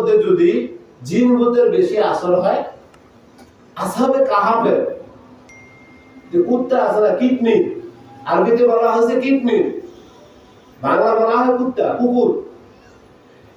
মধ্যে যদি জিন ভূতের বেশি আসর হয়, আসহাবে কাহাফের যে কুত্তা আছে না, কিডনি, আরবিতে বলা হয়েছে কিডনি, বাংলা বলা হয় কুত্তা, কুকুর।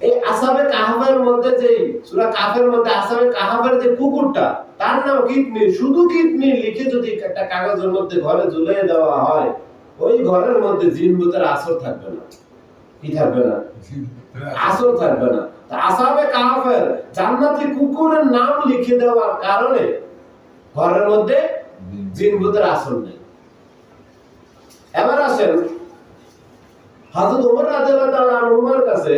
এই আসহাবে কাহাফের মধ্যে যে সূরা কাফের মধ্যে আসহাবে কাহাফের যে কুকুরটা, তার নাম কিডনি। শুধু কিডনি লিখে যদি একটা কাগজের মধ্যে ঘরে ঝুলিয়ে দেওয়া হয়, ওই ঘরের মধ্যে জিন ভূতের আসর থাকবে না। কি থাকবে না? আসর থাকবে না। আসহাবে কাহাফের জান্নাতি কুকুরের নাম লিখে দেওয়ার কারণে ঘরের মধ্যে জিন ভূতের আসর নেই। এবার আসেন হযরত ওমর রাদিয়াল্লাহু তাআলা আনহুর কাছে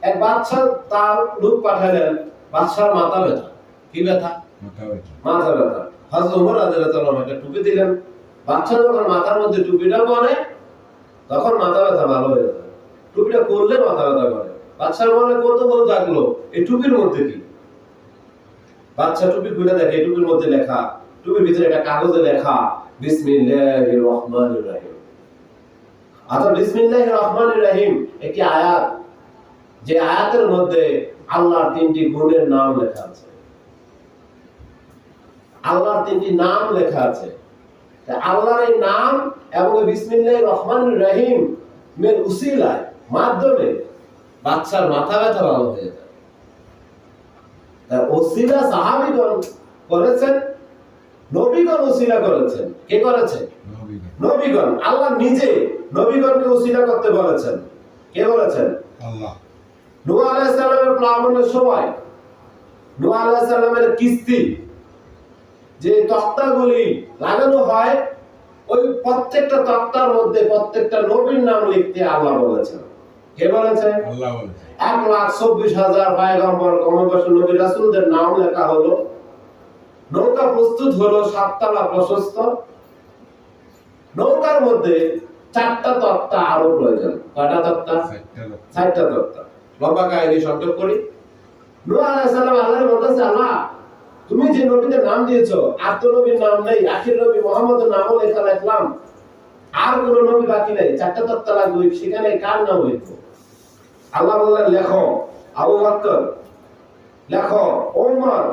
এক বাদশা তার লোক পাঠালেন, বাদশার মাথা ব্যথা। কি ব্যথা? মাথা ব্যথা। হযরত ওমর রাদিয়াল্লাহু তাআলা একটা টুপি দিলেন। বাদশা যখন মাথার মধ্যে টুপিটা পরে তখন মাথা ব্যথা ভালো হয়ে যায়। টুপিটা করলে মাথা ব্যথা করে। বাদশার মনে কৌতূহল জাগলো, এই টুপির মধ্যে কি? বাদশা টুপি খুলে দেখে এই টুপির মধ্যে লেখা, টুপির ভিতরে একটা কাগজে লেখা বিসমিল্লাহির রহমানির রহিম। অর্থাৎ বিসমিল্লাহির রহমানির রহিম একটি আয়াত, যে আয়াতের মধ্যে আল্লাহর তিনটি গুণের নাম লেখা আছে। আল্লাহর তিনটি নাম লেখা আছে। আল্লাহর এই নাম এবং বিসমিল্লাহির রহমানির রহিম এর উসিলায় মাধ্যমে বাদশার মাথা ব্যথা ভালো হয়ে যায়। ওসিলা সাহাবীগণ করেছেন, নবীগণ ওসিলা করেছেন। কে করেছেন? নবীগণ। আল্লাহ নিজে নবীগণকে ওসিলা করতে বলেছেন। কে বলেছেন? আল্লাহ। নূহ আলাইহিস সালামের প্লাবনের সময় নূহ আলাইহিস সালামের কিস্তি যে তক্তাগুলি লাগানো হয়, ওই প্রত্যেকটা তক্তার মধ্যে প্রত্যেকটা নবীর নাম লিখতে আল্লাহ বলেছেন। কে বলেছেন? আল্লাহ বলেছেন। 1,24,000 পয়গম্বর কমবয়সী নবী রাসূলদের নাম লেখা হলো। নৌকা প্রস্তুত হলো 7 তলা প্রশস্ত। নৌকার মধ্যে 4টা তক্তা আরো প্রয়োজন। কয়টা তক্তা? 4টা তক্তা। লম্বা কাহিনী সংক্ষেপ করি। নূহ আলাইহিস সালাম আল্লাহর বলতেছে, আল্লাহ তুমি যে নবীদের নাম দিয়েছো, আর তো নবীর নাম নেই, আখির নবী মুহাম্মদের নামও লেখা লিখলাম, আর কোন নবী বাকি নেই, 4টা তক্তা লাগবে, সেখানে কার নাম লিখবো? আল্লাহ বললেন, লেখো আবু বকর, লেখো ওমর,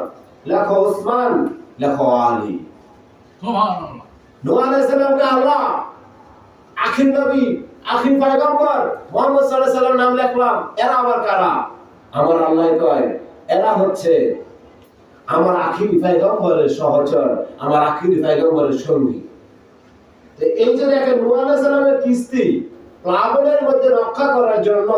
লেখো উসমান, লেখো আলী। সুবহানাল্লাহ। নূহ আলাইহিস সালামকে আল্লাহ আখির নবী, আখির পয়গম্বর মুহাম্মদ সাল্লাল্লাহু আলাইহি ওয়াসাল্লাম নাম লিখলাম। এরা আবার কারা? আমার আল্লাহ কয়, এরা হচ্ছে আমার আখির পয়গম্বরের সহচর, আমার আখির পয়গম্বরের সঙ্গী। এই যে দেখেন, নূহ আলাইহিস সালামের কিস্তি প্লাবনের মধ্যে রক্ষা করার জন্য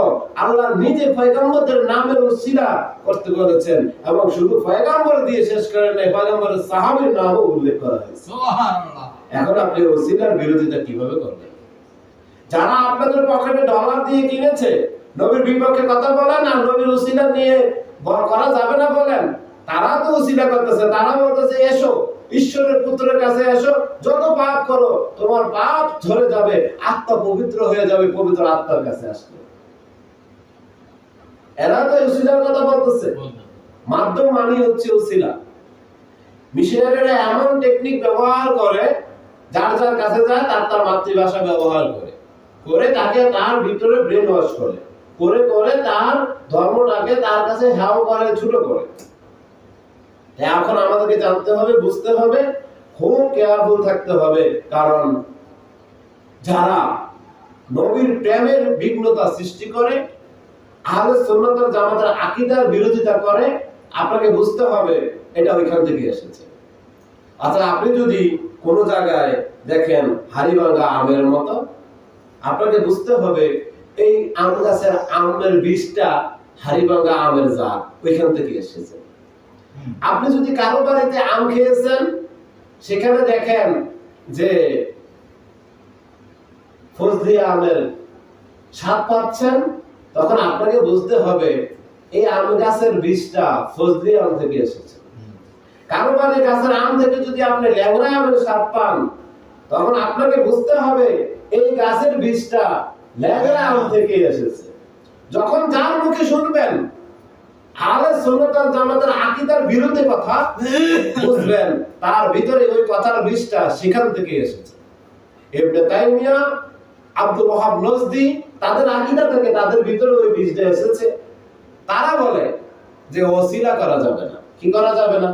আল্লাহ নিজে পয়গম্বরদের নামের উসিলা করতে বলেছেন, এবং শুধু পয়গম্বর দিয়ে শেষ করেন নাই, পয়গম্বরের সাহাবীর নামও উল্লেখ করা হয়েছে। সুবহানাল্লাহ। এখন আপনি উসিলার বিরোধিতা কিভাবে করবেন? যারা আপনাদের পকেটে ডলার দিয়ে কিনেছে, নবীর বিপক্ষে কথা বলেন আর নবীর উসিলা নিয়ে করা যাবে না বলেন, তারা তো উসিলা করতেছে। তারা বলতেছে, এসো ঈশ্বরের পুত্রের কাছে এসো, যত পাপ করো তোমার পাপ ঝরে যাবে, আত্মা পবিত্র হয়ে যাবে পবিত্র আত্মার কাছে আসলে। এরা তো উসিলার কথা বলতেছে। মাধ্যম মানে হচ্ছে উসিলা। মিশনারিরা এমন টেকনিক ব্যবহার করে, যার যার কাছে যায় তার তার মাতৃভাষা ব্যবহার করে করে তাকে তার ভিতরে ব্রেন ওয়াশ করে করে করে তার ধর্মটাকে তার কাছে হ্যাও করে, ছোট করে। এখন আমাদেরকে জানতে হবে, বুঝতে হবে, খুব কেয়ারফুল থাকতে হবে। কারণ যারা নবীর প্রেমের বিঘ্নতা সৃষ্টি করে, আহলে সুন্নাত ওয়াল জামাতের আকীদার বিরোধিতা করে, আপনাকে বুঝতে হবে এটা ওইখান থেকে এসেছে। আচ্ছা, আপনি যদি কোন জায়গায় দেখেন হাড়িভাঙা আমের মতো, আপনাকে বুঝতে হবে এই আম গাছের আমের বীজটা হাড়িভাঙা আমের জাত, ওইখান থেকে এসেছে। আপনি যদি কারো বাড়িতে আম খেয়েছেন, সেখানে দেখেন যে ফজলি আমের স্বাদ পাচ্ছেন, তখন আপনাকে বুঝতে হবে এই আম গাছের বীজটা ফজলি আম থেকে এসেছে। কারো বাড়ির গাছের আম থেকে যদি আপনি ল্যাংড়া আমের স্বাদ পান, তখন আপনাকে বুঝতে হবে এই গাছের বীজটা ল্যাংড়া আম থেকে এসেছে। যখন যার মুখে শুনবেন আহলে সুন্নাত ওয়াল জামাতের আকীদার বিরুদ্ধে কথা, বুঝবেন তার ভিতরে ওই কথার বীজটা সেখান থেকে এসেছে। ইবনে তাইমিয়া, আব্দুল ওয়াহাব নজদি, তাদের আকীদা থেকে তাদের ভিতরে ওই বীজটা এসেছে। তারা বলে যে ওসিলা করা যাবে না। কি করা যাবে না?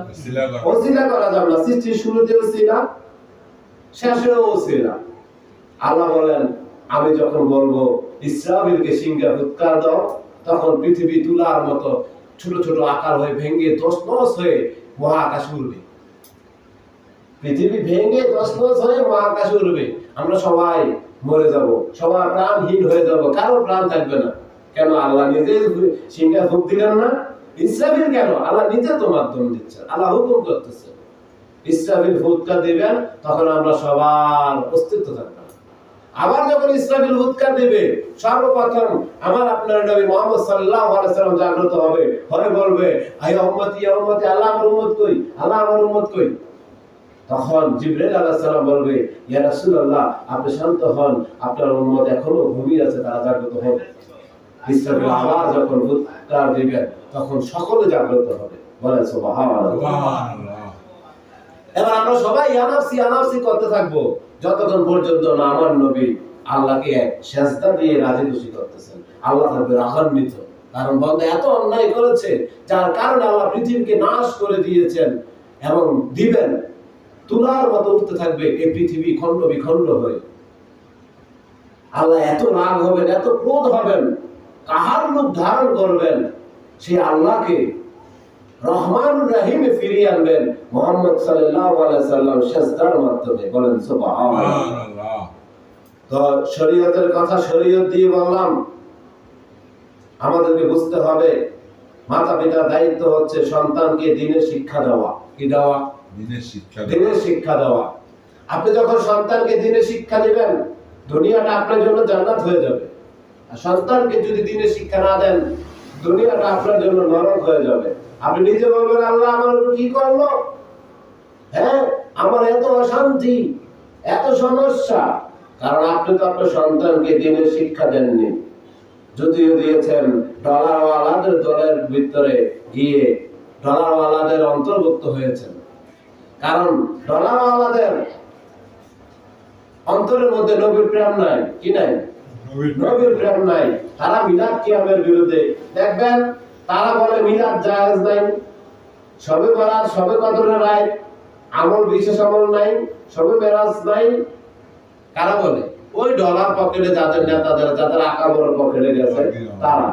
ওসিলা করা যাবে না। সৃষ্টির শুরুতে ওসিলা, শেষেও ওসিলা। আল্লাহ বলেন, আমি যখন বলবো ইসরাফিলকে সিংহে ফুৎকার দাও, তখন পৃথিবী তুলার মতো ছোট ছোট আকার হয়ে ভেঙে তছনছ হয়ে মহাকাশে উড়বে। পৃথিবী ভেঙে তছনছ হয়ে মহাকাশে উড়বে। আমরা সবাই মরে যাব, সবাই প্রাণহীন হয়ে যাব, কারো প্রাণ থাকবে না। কেন? আল্লাহ নিজে সিংহে ফুৎ দিলেন না। ইসরাফিল কেন? আল্লাহ নিজে তো মাধ্যম দিচ্ছেন, আল্লাহ হুকুম করতেছে। ইসরাফিল ফুৎকার দিবেন, তখন আমরা সবার অস্তিত্ব থাকবে। আবার যখন ইসরাফিল ফুৎকার দিবে, সর্বপ্রথম আমার আপনার নবী মুহাম্মদ সাল্লাল্লাহু আলাইহি ওয়াসাল্লাম জাগ্রত হবে, হয়ে বলবে, আয়া উম্মতি ইয়া উম্মতি, আল্লাহ আমার উম্মত কই, আল্লাহ আমার উম্মত কই। তখন জিবরাইল আলাইহিস সালাম বলবে, ইয়া রাসূলুল্লাহ, আপনি শান্ত হন, আপনার উম্মত এখনো ঘুমিয়ে আছে, তারা জাগ্রত হবে। ইসরাফিল আবার যখন ফুৎকার দিবেন, তখন সকলে জাগ্রত হবে। বলেন সুবহানাল্লাহ। এবার আমরা সবাই ইয়া নাফসি করতে থাকবো, যতক্ষণ পর্যন্ত না আমার নবী আল্লাহকে সেজদা দিয়ে রাজি খুশি করতেছেন। আল্লাহ থাকবে রাগান্বিত, কারণ বান্দা এত অন্যায় করেছে, যার কারণে আল্লাহ পৃথিবীকে নাশ করে দিয়েছেন এবং দিবেন। তুলার মতো উঠতে থাকবে এই পৃথিবী, খণ্ড বিখণ্ড হয়ে। আল্লাহ এত রাগ হবেন, এত ক্রোধ হবেন, কাহার রূপ ধারণ করবেন, সেই আল্লাহকে রহমানুর রহিমে ফিরিয়ে আনবেন মুহাম্মদ সাল্লাল্লাহু আলাইহি সাল্লাম সেজদার মাধ্যমে। বলেন সুবহানাল্লাহ। তো শরীয়তের কথা শরীয়ত দিয়ে বললাম। আমাদেরকে বুঝতে হবে, মাতা পিতার দায়িত্ব হচ্ছে সন্তানকে দ্বীনের শিক্ষা দেওয়া। কি দেওয়া? দ্বীনের শিক্ষা দেওয়া। আপনি যখন সন্তানকে দ্বীনের শিক্ষা দিবেন, দুনিয়াটা আপনার জন্য জান্নাত হয়ে যাবে। আর সন্তানকে যদি দ্বীনের শিক্ষা না দেন, দুনিয়াটা আপনার জন্য নরক হয়ে যাবে। আপনি নিজে বলবেন, আল্লাহ আমার কি করলো? হ্যাঁ, আমার এত অশান্তি, এত সমস্যা, কারণ আপনি তো আপনার সন্তানকে দ্বীনের শিক্ষা দেননি। যদিও দিয়েছেন ডলারওয়ালাদের দলের ভিতরে গিয়ে ডলারওয়ালাদের অন্তর্ভুক্ত হয়েছেন, কারণ ডলারওয়ালাদের অন্তরের মধ্যে নবীর প্রেম নাই। কি নাই? নবীর প্রেম নাই। তারা মিলাদ কিয়ামের বিরুদ্ধে। দেখবেন তারা বলে মিলাদ জায়েজ নাই, শবে বরাত, শবে কদরের রায়, আমল বিশেষ আমল নাই, শবে মেরাজ নাই। কারা বলে? ওই ডলার পকেটে যাদের নেতাদের, যাদের আকাবর পকেটে গেছে তারা।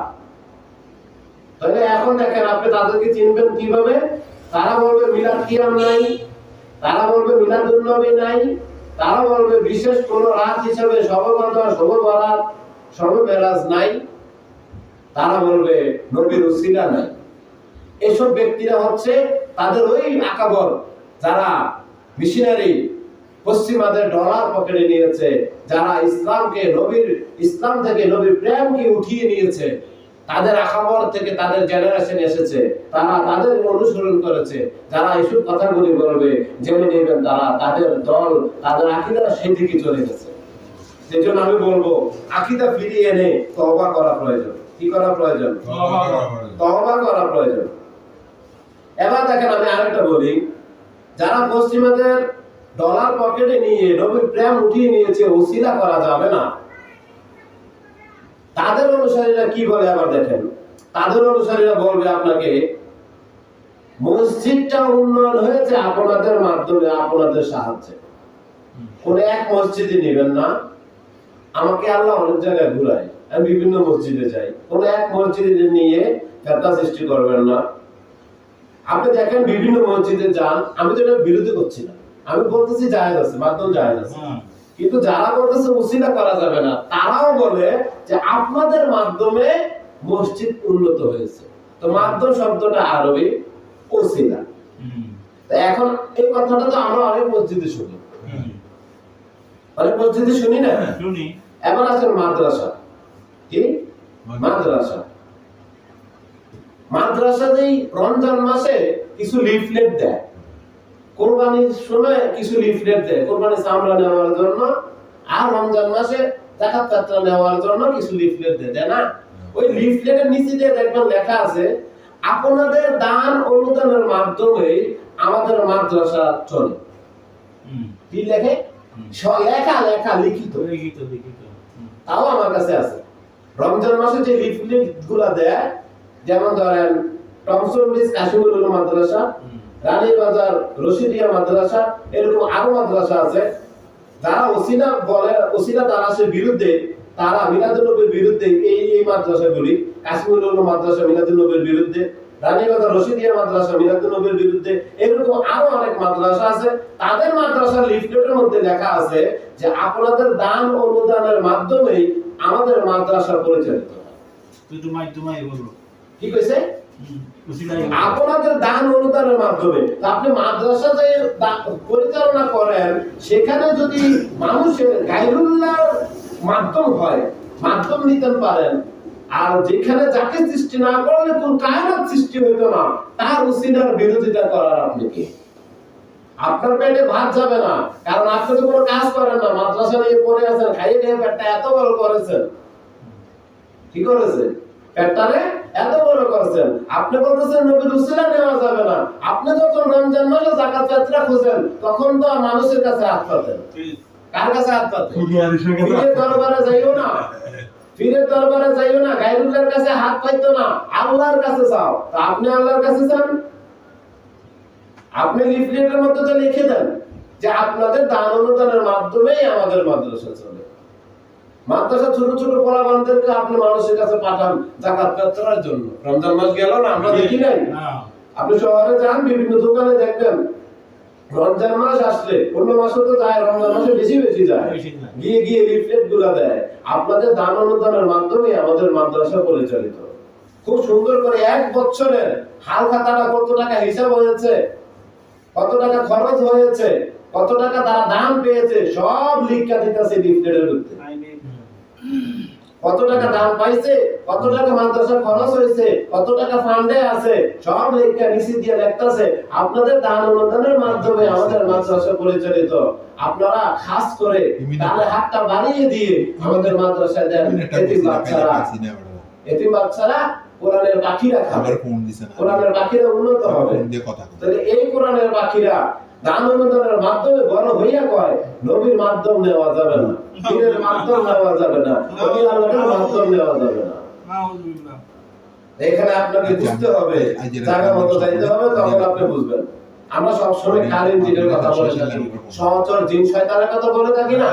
তাহলে এখন দেখেন আপনি তাদেরকে চিনবেন কিভাবে? তারা বলবে মিলাদ কিয়াম নাই, তারা বলবে মিলাদুন নবী নাই, তারা বলবে বিশেষ কোন রাত হিসেবে শবে কদর, শবে বরাত, শবে মেরাজ নাই, তারা বলবে নবীর উসিলা নাই। এসব ব্যক্তিরা হচ্ছে তাদের ওই আকাবর, যারা মিশনারি পশ্চিমাদের ডলার পকেটে নিয়েছে, যারা ইসলামকে নবীর, ইসলাম থেকে নবীর প্রেমকে উঠিয়ে নিয়েছে, তাদের আকাবর থেকে তাদের জেনারেশন এসেছে, তারা তাদের অনুসরণ করেছে। যারা এসব কথাগুলি বলবে, জেনে নেবেন তারা, তাদের দল, তাদের আকীদা সেদিকে চলে গেছে। সেজন্য আমি বলবো, আকীদা ফিরিয়ে এনে তওবা করা প্রয়োজন। কি করা প্রয়োজন? তওবা করা প্রয়োজন। এবার দেখেন আমি আরেকটা বলি, যারা পশ্চিমাদের ডলার পকেটে নিয়ে নবীর প্রেম উঠিয়ে নিয়েছে, ওসিলা করা যাবে না, তাদের অনুসারীরা কি বলে? আবার দেখেন, তাদের অনুসারীরা বলবে আপনাকে, মসজিদটা উন্নয়ন হয়েছে আপনাদের মাধ্যমে, আপনাদের সাহায্যে। কোন এক মসজিদে নেবেন না, আমাকে আল্লাহ অনেক জায়গায় ঘুরায়, আমি বিভিন্ন মসজিদে যাই, কোন এক মসজিদে নিয়ে ফেতনা সৃষ্টি করবেন না। আপনি দেখেন বিভিন্ন মসজিদে যান, আমি তো এটার বিরোধী করছি না, আমি বলতেছি জায়েজ আছে, মাধ্যম জায়েজ আছে। কিন্তু যারা বলতেছে উসিলা করা যাবে না, তারাও বলে যে আপনাদের মাধ্যমে মসজিদ উন্নত হয়েছে। তো মাধ্যম শব্দটা আরবি, উসিলা। তো এখন এই কথাটা তো আমরা অনেক মসজিদে শুনি, অনেক মসজিদে শুনি না? শুনি। এবার আছেন মাদ্রাসা। কি? মাদ্রাসা। মাদ্রাসাতেই রমজান মাসে কিছু লিফলেট দেয়, কোরবানির সময় কিছু লিফলেট দেয় কোরবানির চামড়া নেওয়ার জন্য, আর রমজান মাসে যাকাত ফাতরা নেওয়ার জন্য কিছু লিফলেট দেয় না? ওই লিফলেটের নিচে দিয়ে দেখবেন লেখা আছে, আপনাদের দান অনুদানের মাধ্যমে আমাদের মাদ্রাসা চলে। কি লেখে? লেখা লেখা লিখিত লিখিত লিখিত। তাও আমার কাছে আছে। রমজান মাসে যে লিফলেট গুলা দেয়, যেমন ধরেন টমসন ব্রিজ কাশিমুল উলুম মাদ্রাসা, রানীবাজার রশিদিয়া মাদ্রাসা, এরকম আরো মাদ্রাসা আছে। যারা ওসিলা বলে, ওসিলা তালাশের বিরুদ্ধে, তারা মিলাদুল নবীর বিরুদ্ধে, এই মাদ্রাসাগুলি কাশিমুল উলুম মাদ্রাসা মিলাদুল নবীর বিরুদ্ধে, রানীবাজার রশিদিয়া মাদ্রাসা মিলাদুল নবীর বিরুদ্ধে, এরকম আরো অনেক মাদ্রাসা আছে। তাদের মাদ্রাসার লিফলেটের মধ্যে লেখা আছে যে আপনাদের দান অনুদানের মাধ্যমেই আমাদের মাদ্রাসা পরিচালিত হয়। তোমায় বলবো কি কইছে? আপনাদের দান অনুদানের মাধ্যমে। আপনি মাদ্রাসা যে পরিচালনা করেন, সেখানে যদি মানুষের গায়রুল্লাহর মাধ্যম হয়, মাধ্যম নিতে পারেন, আর যেখানে যাকে সৃষ্টি না করলে কোন কায়নাত সৃষ্টি হইতো না, তার উসিলার বিরোধিতা করার আপনি কি? আপনার পেটে ভাত যাবে না, কারণ আপনি তো কোনো কাজ করেন না, মাদ্রাসা নিয়ে পড়ে আছেন, খাইয়ে খেয়ে পেটটা এত বড় করেছেন। কি করেছেন? পেটটারে এত বড় করেছেন। আপনি বলতেছেন নবীর উসিলা নেওয়া যাবে না। আপনি যখন রমজান মাসে যাকাত ফিতরা খুঁজেন, তখন তো মানুষের কাছে হাত পাতেন। কার কাছে হাত পাতেন? পীরের দরবারে যাইও না, পীরের দরবারে যাইও না, গায়রুল্লাহর কাছে হাত পাইতো না, আল্লাহর কাছে চাও। তো আপনি আল্লাহর কাছে চান? আপনি লিফলেটের মধ্যে তো লিখে দেন যে আপনাদের দান অনুদানের মাধ্যমেই আমাদের মাদ্রাসা চলে। মাদ্রাসা ছোট ছোট পোলাপানদেরকে আপনি মানুষের কাছে পাঠান যাকাত ফিতরার জন্য। রমজান মাস গেল না, আমরা দেখি নাই? আপনি শহরে যান, বিভিন্ন দোকানে দেখবেন রমজান মাস আসলে, অন্য মাসে তো যায়, রমজান মাসে বেশি বেশি যায়, গিয়ে গিয়ে লিফলেট গুলা দেয় আপনাদের দান অনুদানের মাধ্যমে আমাদের মাদ্রাসা পরিচালিত। খুব সুন্দর করে এক বছরের হাল খাতাটা, কত টাকা হিসাব হয়েছে, কত টাকা খরচ হয়েছে, কত টাকা তারা দান পেয়েছে, সব লিখা দিতেছে লিফলেটের মধ্যে। কত টাকা দান পাইছে, কত টাকা মাদ্রাসা খরচ হয়েছে, কত টাকা ফান্ডে আছে, সব লেখা নিচে দিয়ে লিখতেছে আপনাদের দান অনুদানের মাধ্যমে আমাদের মাদ্রাসা পরিচালিত। আপনারা খাস করে তাহলে হাতটা বাড়িয়ে দিয়ে আমাদের মাদ্রাসায় দেন। এতিম বাচ্চারা কোরআনের বাকিরা খাবে, কোরআনের বাকিরা উন্নত হবে। তাহলে এই কোরআনের বাকিরা দান অনুদানের মাধ্যমে বড় হইয়া কয় নবীর মাধ্যম নেওয়া যাবে না, পীরের মাধ্যম নেওয়া যাবে না, ওলি আল্লাহর মাধ্যম নেওয়া যাবে না। এখানে আপনাকে বুঝতে হবে, জায়গা মতো যাইতে হবে, তখন আপনি বুঝবেন। আমরা সবসময় কালীন জিনের কথা বলে থাকি, সহচর জিন শয়তানের কথা বলে থাকি না?